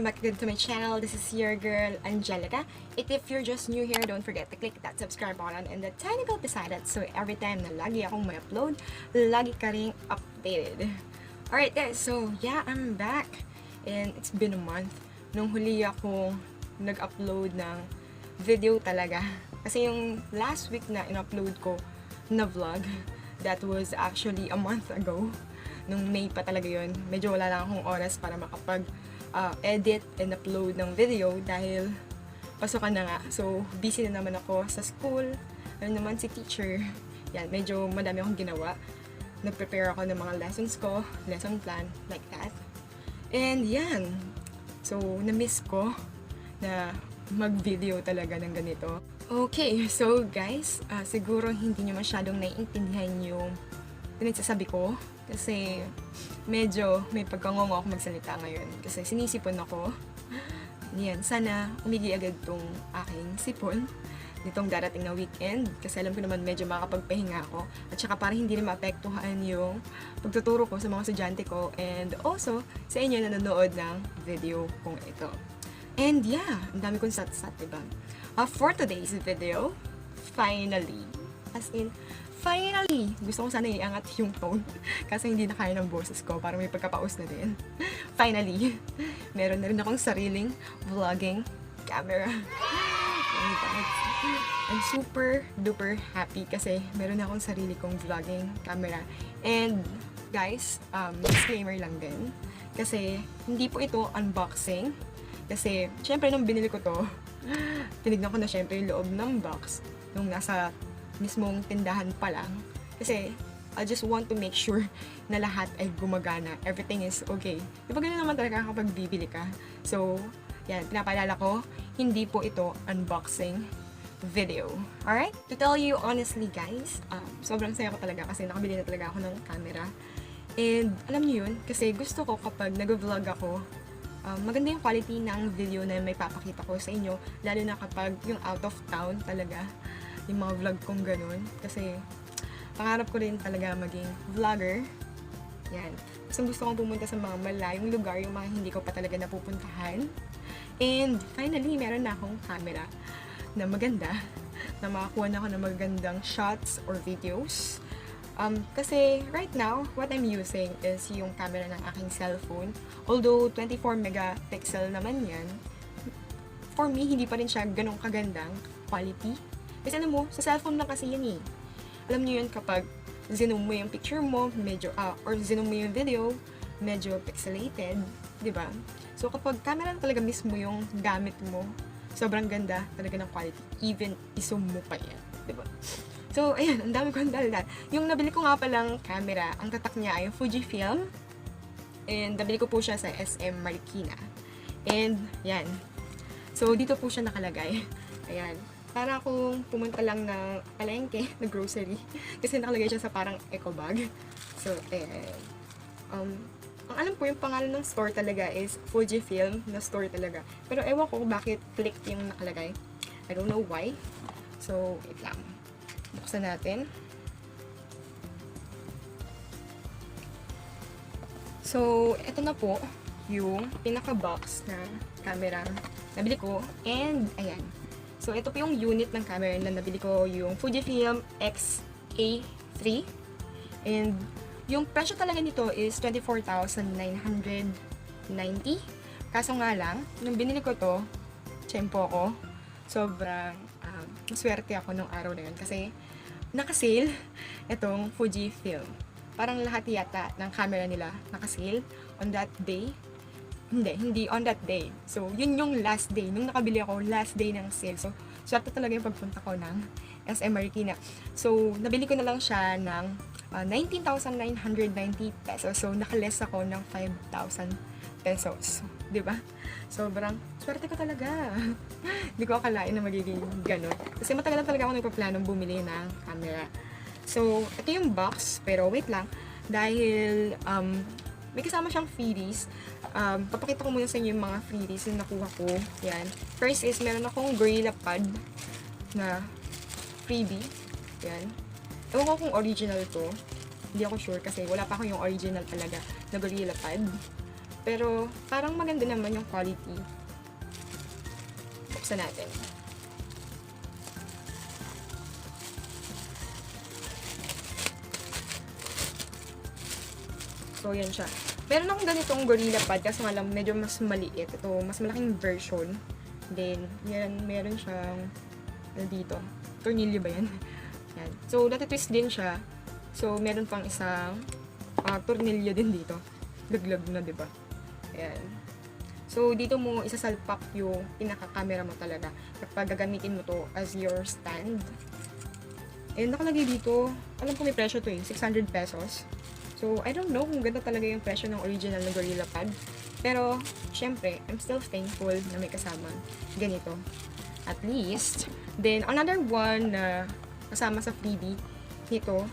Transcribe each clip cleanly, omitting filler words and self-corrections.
welcome back again to my channel. This is your girl, Angelica. If you're just new here, don't forget to click that subscribe button and the tiny bell beside it so every time na lagi akong may upload, lagi ka ring updated. Alright guys, so yeah, I'm back. And it's been a month nung huli ako nag-upload ng video talaga. Kasi yung last week na in-upload ko na vlog, that was actually a month ago. Nung May pa talaga yun. Medyo wala lang akong oras para makapag-edit and upload ng video dahil pasukan na nga. So, busy na naman ako sa school. Ano naman si teacher. Yan, medyo madami akong ginawa. Nag-prepare ako ng mga lessons ko, lesson plan, like that. And yan. So, na-miss ko na mag-video talaga ng ganito. Okay, so guys, siguro hindi nyo masyadong naiintindihan yung pinagsasabi ko. Kasi medyo may pagkangongo ako magsalita ngayon. Kasi sinisipon ako. Yan, sana umigi agad tong aking sipon nitong darating na weekend. Kasi alam ko naman medyo makakapagpahinga ako. At saka para hindi na maapektuhan yung pagtuturo ko sa mga estudyante ko. And also, sa inyo na nanonood ng video kong ito. And yeah, ang dami kong sat-sat, diba? For today's video, finally, as in, finally! Gusto ko sana iangat yung tone kasi hindi na kaya ng boses ko para may pagkapaus na din. Finally, meron na rin akong sariling vlogging camera. Oh God. I'm super duper happy kasi meron na akong sarili kong vlogging camera. And guys, disclaimer lang din kasi hindi po ito unboxing. Kasi syempre nung binili ko to, tinignan ko na syempre yung loob ng box nung nasa mismong tindahan pa lang. Kasi, I just want to make sure na lahat ay gumagana. Everything is okay. Di ba ganun naman talaga kapag bibili ka? So, yan, pinapaalala ko, hindi po ito unboxing video. Alright? To tell you honestly guys, sobrang saya ko talaga kasi nakabili na talaga ako ng camera. And, alam niyo yun, kasi gusto ko kapag nag-vlog ako, maganda yung quality ng video na may papakita ko sa inyo, lalo na kapag yung out of town talaga, yung mga vlog kong ganun. Kasi, pangarap ko rin talaga maging vlogger. Yan. Kasi gusto kong pumunta sa mga malayong lugar, yung mga hindi ko pa talaga napupuntahan. And, finally, meron na akong camera na maganda, na makakuha na ako ng magandang shots or videos. Kasi, right now, what I'm using is yung camera ng aking cellphone. Although, 24 megapixel naman yan, for me, hindi pa rin siya ganong kagandang quality. Kasi alam mo, sa cellphone lang kasi yan eh. Alam niyo yun kapag zoom mo yung picture mo, medyo, or zoom mo yung video, medyo pixelated, di ba? So kapag camera talaga mismo yung gamit mo, sobrang ganda talaga ng quality. Even isum mo pa yan, di ba? So, ayan, ang dami kong daldal. Yung nabili ko nga palang camera, ang tatak niya ay yung Fujifilm. And nabili ko po siya sa SM Marikina. And, yan. So, dito po siya nakalagay. Ayan. Para akong pumunta lang ng palengke, na grocery. Kasi nakalagay siya sa parang eco bag. So, ayan. Ang alam ko, yung pangalan ng store talaga is Fujifilm na store talaga. Pero ewan ko bakit click yung nakalagay. I don't know why. So, wait lang. Buksan natin. So, ito na po yung pinaka-box na camera nabili ko. And, ayan. So, ito po yung unit ng camera na nabili ko, yung Fujifilm X-A3. And, yung presyo talaga nito is 24,990. Kaso nga lang, nung binili ko to, tiyempo ko, sobrang swerte ako nung araw na yun. Kasi, nakasale itong Fujifilm. Parang lahat yata ng camera nila nakasale on that day. Hindi on that day. So, yun yung last day. Nung nakabili ako, last day ng sale. So, swerte talaga yung pagpunta ko ng SM Marikina. So, nabili ko na lang siya ng 19,990 pesos. So, nakaless ako ng 5,000 pesos. Diba? Sobrang swerte ko talaga. Hindi ko akalain na magiging ganun. Kasi matagal na talaga ako nagpaplanong bumili ng camera. So, ito yung box. Pero wait lang. Dahil may kasama siyang freebies. Papakita ko muna sa inyo yung mga freebies na nakuha ko. Yan. First is, meron akong Gorilla Pad na freebie. Yan. Ewan ko kung original to. Hindi ako sure kasi wala pa ako yung original talaga na Gorilla Pad. Pero, parang maganda naman yung quality. Buksan natin. So, yan siya. Meron akong ganitong Gorilla Pad kasi nga lang medyo mas maliit. Ito, mas malaking version. Then, yan, meron siyang dito. Tornilyo ba yan? Yan. So, natitwist din siya. So, meron pang isang tornilyo din dito. Laglag na, diba? Ayan. So, dito mo isasalpak yung pinaka-camera mo talaga kapag gagamitin mo to as your stand. And nakalagay dito, alam ko may presyo to eh, 600 pesos. So, I don't know kung ganda talaga yung presyo ng original na Gorilla Pad. Pero, syempre, I'm still thankful na may kasama ganito. At least. Then, another one na kasama sa freebie nito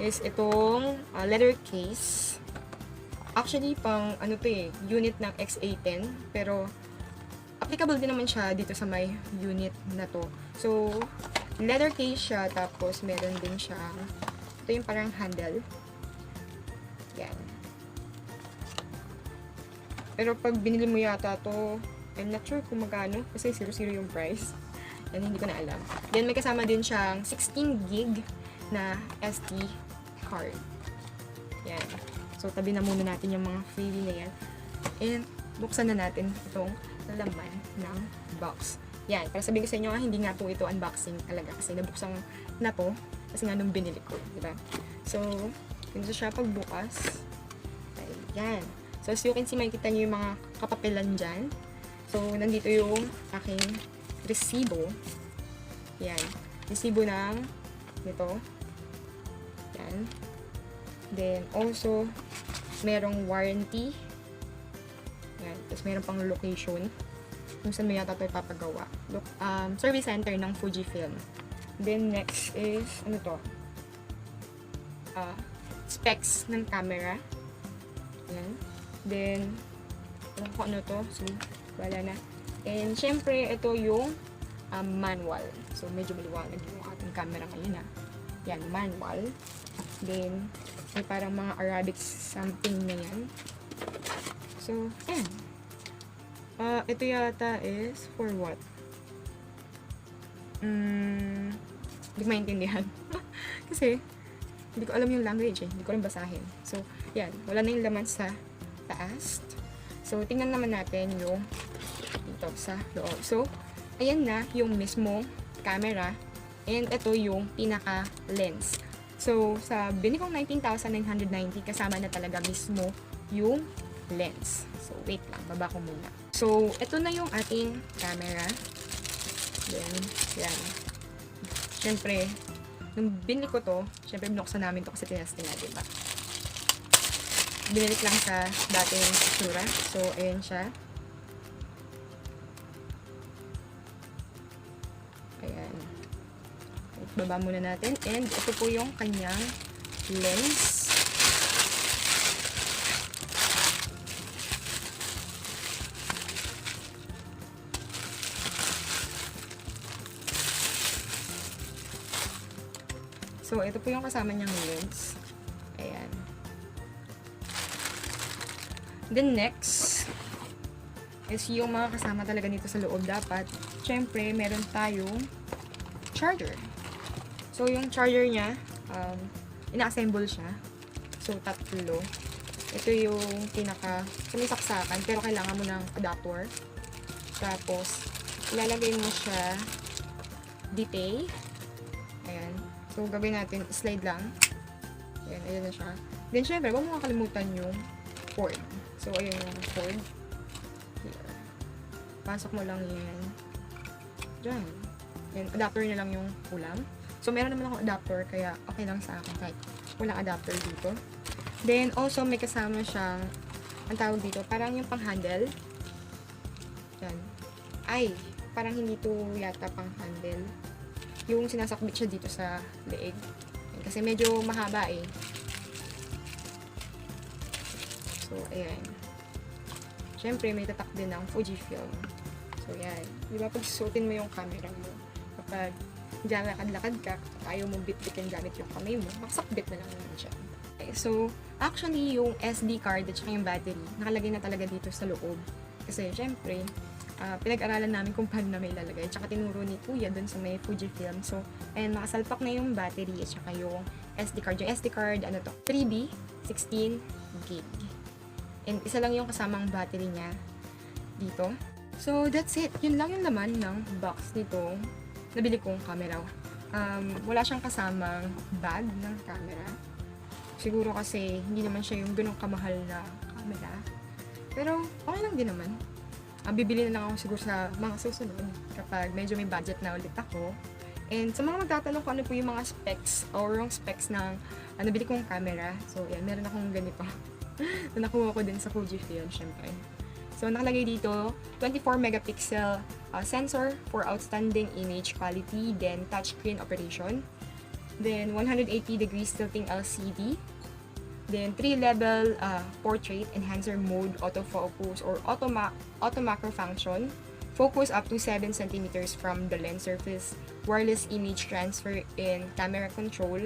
is itong leather case. Actually, pang ano to eh, unit ng X-A10. Pero, applicable din naman siya dito sa may unit na to. So, leather case siya, tapos meron din siyang, ito yung parang handle. Yan. Pero pag binili mo yata to, I'm not sure kung magkano, kasi 0 yung price. Yan, hindi ko na alam. Then, may kasama din siyang 16 gig na SD card. Yan. So, tabi na muna natin yung mga freebie na yan. And, buksan na natin itong laman ng box. Yan. Para sabihin ko sa inyo, hindi nga po ito unboxing talaga. Kasi nabuksan na to. Kasi nga nung binili ko. Diba? So, ganito siya pagbukas. Ayan. So, as you can see, makikita nyo yung mga kapapelan dyan. So, nandito yung aking resibo. Yan. Resibo ng nito. Yan. Then, also, merong warranty. Yan. Tapos, meron pang location. Kung saan mo yata ito ipapagawa. Service center ng Fujifilm. Then, next is, ano to? Specs ng camera. Yan. Then, alam ko ano to. So, wala na. And, syempre, ito yung manual. So, medyo maliwanag yung ating camera ngayon na. Yan, manual. Then, may parang mga Arabic something na yan. So, yan. Ito yata is for what? Hindi ko maintindihan. Kasi, hindi ko alam yung language eh. Hindi ko rin basahin. So, yan. Wala na yung laman sa taas. So, tingnan naman natin yung dito sa loob. So, ayan na yung mismo camera. And ito yung pinaka-lens. So, sa bini kong 19,990, kasama na talaga mismo yung lens. So, wait lang. Baba ko muna. So, ito na yung ating camera. Then, yan. Siyempre, nung binili ko to, syempre binuksan namin to kasi tinesting na, diba? Binili lang sa dating itsura. So, ayan siya. Ayan. Baba muna natin. And, ito po yung kanyang lens. So, ito po yung kasama niyang lens. Ayan. Then, next is yung mga kasama talaga nito sa loob. Dapat, syempre, meron tayong charger. So, yung charger niya, ina-assemble siya. So, tatlo. Ito yung sumisaksakan, pero kailangan mo ng adapter. Tapos, ilalagay mo siya detail. Ayan. So, gagawin natin, slide lang. Ayan, ayan na siya. Then, syempre, huwag mo makakalimutan yung cord. So, ayan yung cord. Here. Pasok mo lang yan. Diyan. Ayan, adapter na lang yung kulang. So, meron naman akong adapter, kaya okay lang sa akin kahit walang adapter dito. Then, also, may kasama siyang, ang tawag dito, parang yung pang-handle. Yan. Ay, parang hindi to yata pang-handle. Yung sinasakbit siya dito sa leeg. Yan, kasi medyo mahaba eh. So, ayan. Siyempre, may tatak din ng Fujifilm. So, yan. Di ba, pag susutin mo yung camera mo, kapag lakad-lakad ka, ayaw mong bit-bitin gamit yung kamay mo, maksakbit na lang naman siya. Okay, so, actually, yung SD card at saka yung battery, nakalagay na talaga dito sa loob. Kasi, syempre, pinag-aralan namin kung paano na may lalagay. Tsaka tinuro ni Kuya dun sa may Fujifilm. So, ayan, nakasalpak na yung battery at saka yung SD card. Yung SD card, 3B, 16 gig. And isa lang yung kasamang battery niya dito. So, that's it. Yun lang yung laman ng box nito. Nabili kong camera. Wala siyang kasamang bag ng camera. Siguro kasi hindi naman siya yung ganong kamahal na camera. Pero, okay lang din naman. Bibili na lang ako siguro sa mga susunod kapag medyo may budget na ulit ako. And sa mga magtatanong kung ano po yung mga specs or yung specs ng nabili kong camera. So, yan, meron akong ganito. na nakuha ko din sa Fujifilm, syempre. So, nakalagay dito, 24 megapixel sensor for outstanding image quality, then touchscreen operation, then 180 degrees tilting LCD, then 3-level portrait enhancer mode, autofocus or auto macro function, focus up to 7 centimeters from the lens surface, wireless image transfer in camera control,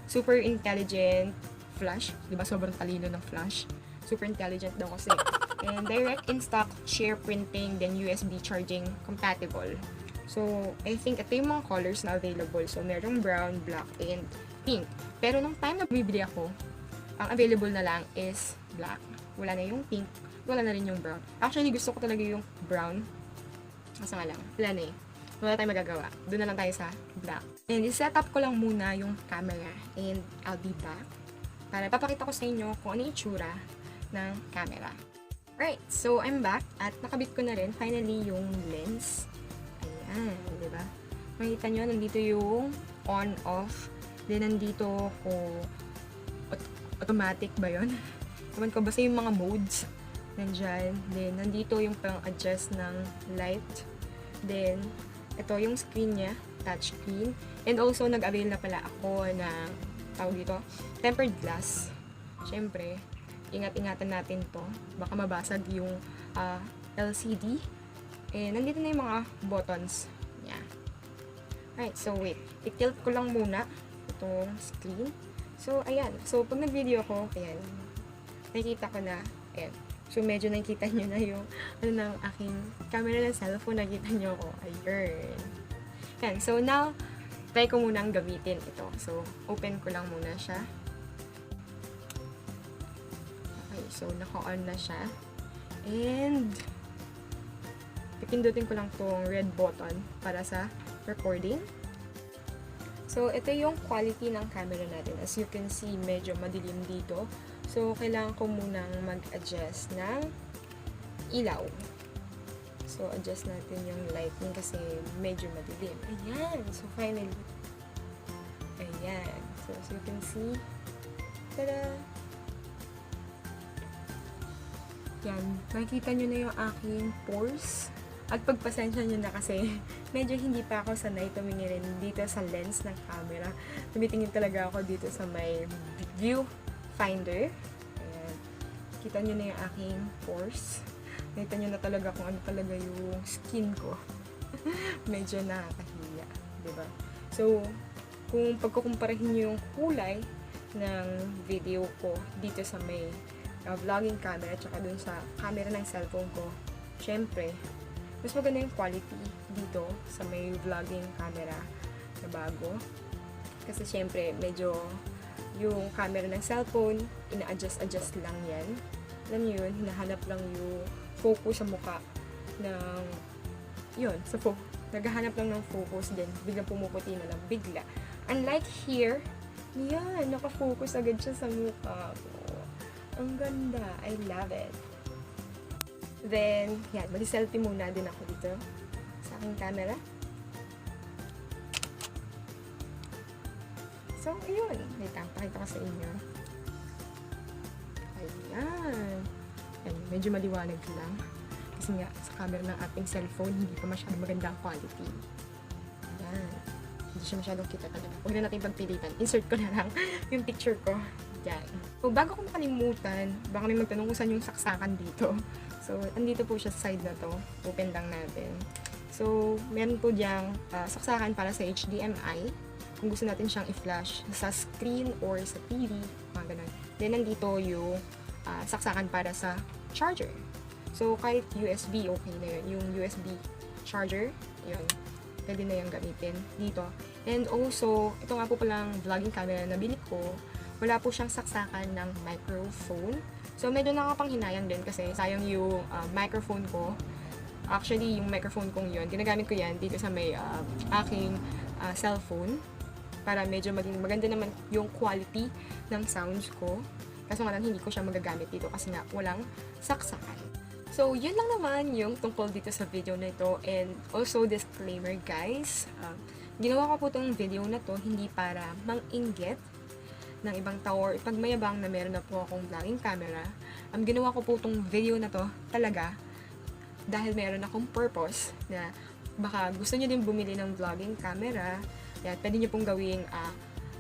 super intelligent flash, di ba sobrang talino ng flash? Super intelligent daw kasi. And direct in-stock share printing, then USB charging compatible. So, I think ito yung mga colors na available. So, merong brown, black, and pink. Pero nung time na bibili ako, ang available na lang is black. Wala na yung pink, wala na rin yung brown. Actually, gusto ko talaga yung brown. Kasi nga lang, wala na eh. Wala tayong magagawa. Doon na lang tayo sa black. And i-set up ko lang muna yung camera. And I'll be back para papakita ko sa inyo kung ano yung itsura ng camera. Right, so I'm back at nakabit ko na rin finally yung lens. Ayan, di ba? Makita nyo, nandito yung on-off. Then, nandito kung automatic ba yun? Naman ko, basta yung mga modes nandyan. Then, nandito yung pang-adjust ng light. Then, ito yung screen niya, touch screen. And also, nag-avail na pala ako ng, tawag dito, tempered glass. Siyempre, ingat-ingatan natin to. Baka mabasag yung LCD. And, nandito na yung mga buttons niya. Alright, so wait. I-tilt ko lang muna itong screen. So, ayan. So, pag nag-video ko, ayan. Nakikita ko na, ayan. So, medyo nakikita nyo na yung, ng aking camera ng cellphone. Nakikita nyo ko. Ayun. Ayan. So, now, try ko munang gamitin ito. So, open ko lang muna siya. Okay. So, naka-on na siya. And, pipindutin ko lang tong red button para sa recording. So, ito yung quality ng camera natin. As you can see, medyo madilim dito. So, kailangan ko munang mag-adjust ng ilaw. So, adjust natin yung lighting kasi medyo madilim. Ayan! So, finally. Ayan. So, as you can see, tada! Yan. Makikita nyo na yung aking pores. At pagpasensya nyo na kasi medyo hindi pa ako sanay tumingin dito sa lens ng camera. Tumitingin talaga ako dito sa may viewfinder. Ayan. Kita nyo na yung aking pores. Nakita nyo na talaga kung ano talaga yung skin ko. Medyo nakakahiya. Diba? So, kung pagkukumparahin nyo yung kulay ng video ko dito sa may vlogging camera at saka dun sa camera ng cellphone ko, syempre, mas maganda yung quality dito sa may vlogging camera na bago. Kasi syempre, medyo yung camera ng cellphone, ina-adjust lang yan. Alam nyo yun, hinahanap lang yung focus sa mukha ng, yun, sa naghahanap lang ng focus din, biglang pumuputi na lang, bigla. Unlike here, yan, nakafocus agad siya sa mukha ko. Ang ganda, I love it. Then, yan, mag-selfie muna din ako dito sa aking camera. So, ayun. Wait lang, pakita ko sa inyo. Ayan. Ayan, medyo maliwanag lang. Kasi nga, sa camera ng ating cellphone, hindi pa masyadong maganda ang quality. Ayan. Hindi siya masyadong kita talaga. Huwag na natin pagpilitan. Insert ko na lang yung picture ko. Yan. So, bago ko makalimutan, baka may magtanong kung saan yung saksakan dito. So, andito po siya sa side na to. Open lang natin. So, So, meron po diyang saksakan para sa HDMI. Kung gusto natin siyang i-flash sa screen or sa TV, mga ganun. Then, nandito yung saksakan para sa charger. So, kahit USB, okay na yun. Yung USB charger, yun. Pwede na yung gamitin dito. And also, ito nga po palang vlogging camera na bili ko, wala po siyang saksakan ng microphone. So, medyo nakakapanghinayang din kasi sayang yung microphone ko. Actually, yung microphone kong yun, ginagamit ko yan dito sa may aking cellphone para medyo maging maganda naman yung quality ng sounds ko. Kaso nga lang, hindi ko siya magagamit dito kasi nga walang saksakan. So, yun lang naman yung tungkol dito sa video na ito. And also, disclaimer guys, ginawa ko po itong video na to hindi para mang-inggit ng ibang tao or ipagmayabang na meron na po akong vlogging camera. Ginawa ko po itong video na to talaga dahil meron akong purpose na baka gusto nyo din bumili ng vlogging camera. Yan, pwede nyo pong gawing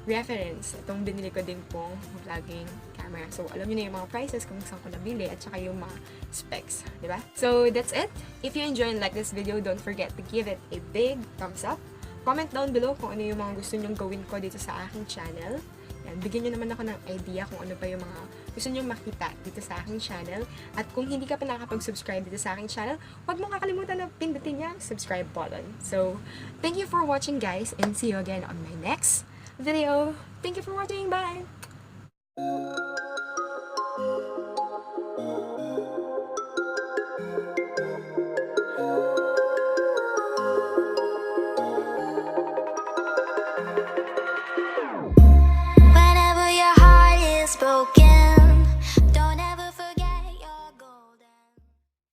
reference. Itong binili ko din pong vlogging camera. So, alam nyo na yung mga prices kung saan ko nabili at saka yung mga specs. Diba? So, that's it. If you enjoy and like this video, don't forget to give it a big thumbs up. Comment down below kung ano yung mga gusto nyong gawin ko dito sa aking channel. Yan, bigyan nyo naman ako ng idea kung ano pa yung mga gusto nyong makita dito sa aking channel. At kung hindi ka pa nakakapag-subscribe dito sa aking channel, huwag mong kakalimutan na pindutin yung subscribe button. So, thank you for watching guys and see you again on my next video. Thank you for watching. Bye!